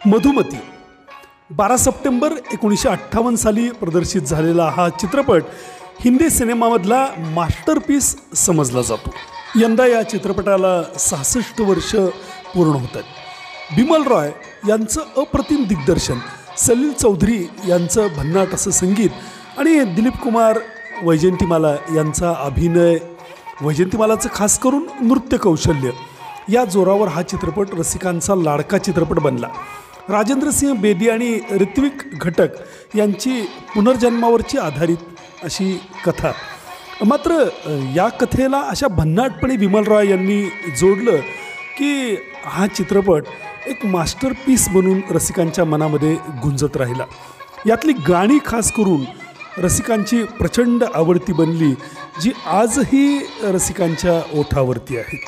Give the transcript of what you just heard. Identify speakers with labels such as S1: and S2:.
S1: Madhumati 12 September 1958 साली प्रदर्शित झालेला हा चित्रपट हिंदी सिनेमामधला मास्टरपीस समजला जातो. यंदा या चित्रपटाला 66 वर्ष पूर्ण होतात. बिमल रॉय यांचं अप्रतिम दिग्दर्शन, सलील चौधरी यांचं भन्नाट असं संगीत आणि दिलीप कुमार वैजयंतीमाला यांचा अभिनय, वैजयंतीमालाचं खास करून नृत्य कौशल्य या जोरावर हा चित्रपट रसिकांचा लाडका चित्रपट बनला. राजेंद्र सिंह बेदी आणि ऋत्विक घटक यांची पुनर्जन्मावरची आधारित अशी कथा. मात्र या कथेला अशा भन्नाटपणे विमल रॉय यांनी जोडलं की हा चित्रपट एक मास्टरपीस बनून रसिकांच्या मनामध्ये गुंजत राहिला. यातली गाणी खास करून रसिकांची प्रचंड आवडती बनली, जी आजही रसिकांच्या ओठावरती आहेत.